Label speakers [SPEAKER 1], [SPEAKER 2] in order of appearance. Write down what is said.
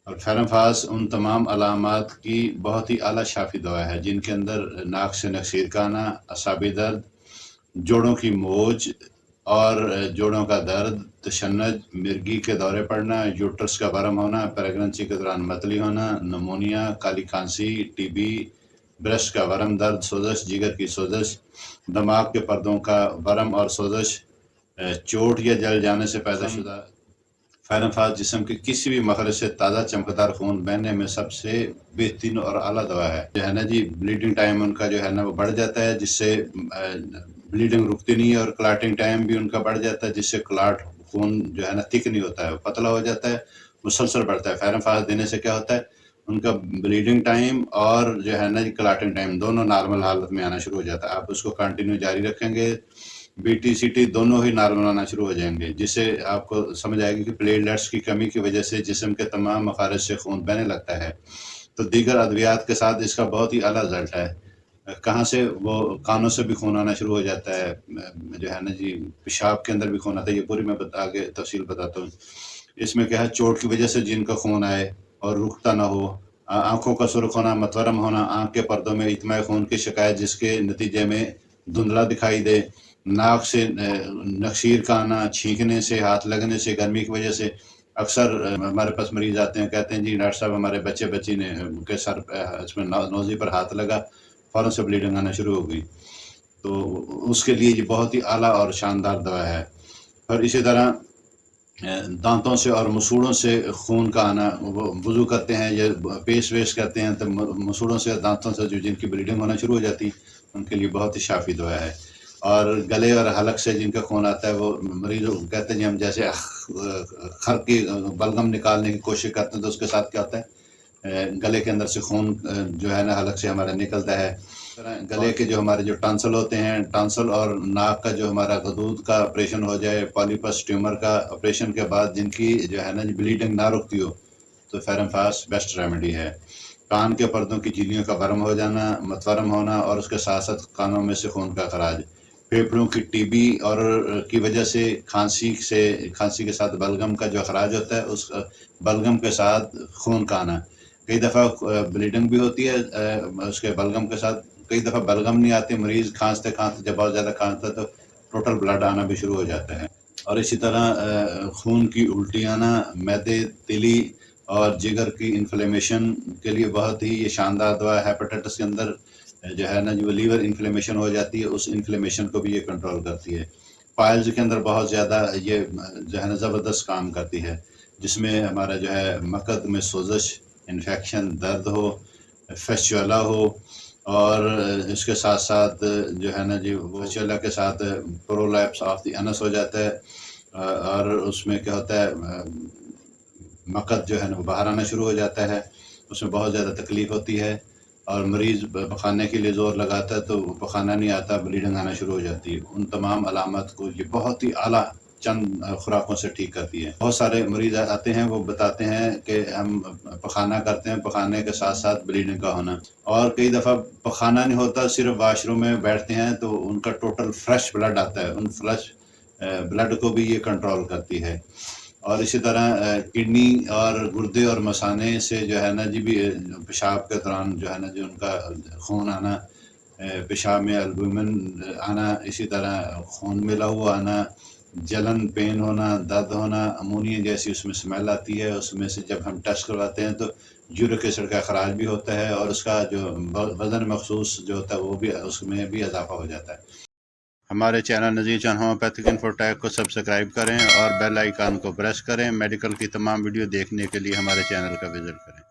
[SPEAKER 1] اور فیرنفاس ان تمام علامات کی بہت ہی اعلیٰ شافی دوا ہے جن کے اندر ناک سے نکسیر کا آنا، اعصابی درد، جوڑوں کی موج اور جوڑوں کا درد، تشنج، مرگی کے دورے پڑنا، یوٹرس کا ورم ہونا، پیگننسی کے دوران متلی ہونا، نمونیا، کالی کھانسی، ٹی بی، برسٹ کا ورم، درد، سوزش، جگر کی سوزش، دماغ کے پردوں کا ورم اور سوزش، چوٹ یا جل جانے سے پیدا شدہ فیرنفاس جسم کے کسی بھی مخرج سے تازہ چمکدار خون بہنے میں سب سے بہترین اور اعلیٰ دوا ہے جو ہے نا جی۔ بلیڈنگ ٹائم ان کا جو ہے نا وہ بڑھ جاتا ہے، جس سے بلیڈنگ رکتی نہیں ہے، اور کلاٹنگ ٹائم بھی ان کا بڑھ جاتا ہے، جس سے کلاٹ خون جو ہے نا تھک نہیں ہوتا ہے، پتلا ہو جاتا ہے، مسلسل بڑھتا ہے۔ فیرنفاس دینے سے کیا ہوتا ہے، ان کا بلیڈنگ ٹائم اور جو ہے نا کلاٹنگ ٹائم دونوں نارمل حالت میں آنا شروع ہو جاتا ہے۔ آپ اس کو کنٹینیو جاری رکھیں گے، بی ٹی سی ٹی دونوں ہی نارمل آنا شروع ہو جائیں گے، جس سے آپ کو سمجھ آئے گی کہ پلیٹلیٹس کی کمی کی وجہ سے جسم کے تمام مخارج سے خون بہنے لگتا ہے۔ تو دیگر ادویات کے ساتھ اس کا بہت ہی اعلیٰ رزلٹ ہے۔ کہاں سے، وہ کانوں سے بھی خون آنا شروع ہو جاتا ہے، جو ہے نا جی پیشاب کے اندر بھی خون آتا ہے، یہ پوری میں آگے تفصیل بتاتا ہوں۔ اس میں کیا ہے، چوٹ کی وجہ سے جن کا خون آئے اور رکتا نہ ہو، آنکھوں کا سرخ ہونا، متورم ہونا، آنکھ کے پردوں میں اجتماعی خون کی شکایت جس کے نتیجے میں دھندلا دکھائی دے، ناک سے نکسیر کا آنا، چھینکنے سے، ہاتھ لگنے سے، گرمی کی وجہ سے۔ اکثر ہمارے پاس مریض آتے ہیں، کہتے ہیں جی ڈاکٹر صاحب ہمارے بچی نے کے سر اس میں نوزی پر ہاتھ لگا، فوراً سے بلیڈنگ آنا شروع ہو گئی۔ تو اس کے لیے یہ بہت ہی اعلیٰ اور شاندار دوا ہے۔ اور اسی طرح دانتوں سے اور مسوڑوں سے خون کا آنا، وہ وضو کرتے ہیں یا پیسٹ ویسٹ کرتے ہیں تو مسوڑوں سے، دانتوں سے جو جن کی بلیڈنگ ہونا شروع ہو جاتی، ان کے لیے بہت ہی شافی دوا ہے۔ اور گلے اور حلق سے جن کا خون آتا ہے، وہ مریض کہتے ہیں جی ہم جیسے خر کی بلغم نکالنے کی کوشش کرتے ہیں تو اس کے ساتھ کیا ہوتا ہے، گلے کے اندر سے خون جو ہے نا حلق سے ہمارا نکلتا ہے۔ گلے کے جو ہمارے جو ٹانسل ہوتے ہیں، ٹانسل اور ناک کا جو ہمارا غدود کا آپریشن ہو جائے، پالیپس ٹیومر کا آپریشن کے بعد جن کی جو ہے نا بلیڈنگ نہ رکتی ہو، تو فیرنفاس بیسٹ ریمیڈی ہے۔ کان کے پردوں کی جھلیوں کا ورم ہو جانا، متورم ہونا، اور اس کے ساتھ ساتھ کانوں میں سے خون کا خراج، پھیپھڑوں کی ٹی بی اور کی وجہ سے کھانسی کے ساتھ بلغم کا جو خراج ہوتا ہے، اس بلغم کے ساتھ خون کا آنا، کئی دفعہ بلیڈنگ بھی ہوتی ہے اس کے بلغم کے ساتھ، کئی دفعہ بلغم نہیں آتی، مریض کھانستے جب بہت زیادہ کھانستا ہے تو ٹوٹل بلڈ آنا بھی شروع ہو جاتا ہے۔ اور اسی طرح خون کی الٹی آنا، معدے، تیلی اور جگر کی انفلیمیشن کے لیے بہت ہی یہ شاندار دوا ہے۔ ہیپاٹائٹس کے اندر جو ہے نا جو لیور انفلیمیشن ہو جاتی ہے، اس انفلیمیشن کو بھی یہ کنٹرول کرتی ہے۔ پائلز کے اندر بہت زیادہ یہ جو ہے نا زبردست کام کرتی ہے، جس میں ہمارا جو ہے مقد میں سوزش، انفیکشن، درد ہو، فیسچولا ہو، اور اس کے ساتھ ساتھ جو ہے نا جی فیسچولا کے ساتھ پرولیپس آف دی انس ہو جاتا ہے، اور اس میں کیا ہوتا ہے، مقد جو ہے نا وہ باہر آنا شروع ہو جاتا ہے، اس میں بہت زیادہ تکلیف ہوتی ہے، اور مریض پخانے کے لیے زور لگاتا ہے تو پخانہ نہیں آتا، بلیڈنگ آنا شروع ہو جاتی ہے۔ ان تمام علامات کو یہ بہت ہی اعلیٰ چند خوراکوں سے ٹھیک کرتی ہے۔ بہت سارے مریض آتے ہیں، وہ بتاتے ہیں کہ ہم پخانہ کرتے ہیں، پخانے کے ساتھ ساتھ بلیڈنگ کا ہونا، اور کئی دفعہ پخانہ نہیں ہوتا، صرف واش روم میں بیٹھتے ہیں تو ان کا ٹوٹل فریش بلڈ آتا ہے، ان فریش بلڈ کو بھی یہ کنٹرول کرتی ہے۔ اور اسی طرح کڈنی اور گردے اور مثانے سے جو ہے نا جی بھی پیشاب کے دوران جو ہے نا جو ان کا خون آنا، پیشاب میں البومن آنا، اسی طرح خون میں لہو آنا، جلن، پین ہونا، درد ہونا، امونیا جیسی اس میں اسمیل آتی ہے، اس میں سے جب ہم ٹیسٹ کرواتے ہیں تو یورک ایسڈ کا خراج بھی ہوتا ہے، اور اس کا جو وزن مخصوص جو ہوتا ہے وہ بھی اس میں بھی اضافہ ہو جاتا ہے۔ ہمارے چینل نذیر چاند ہومیوپیتھک انفوٹیک کو سبسکرائب کریں اور بیل آئیکن کو پریس کریں۔ میڈیکل کی تمام ویڈیو دیکھنے کے لیے ہمارے چینل کا وزٹ کریں۔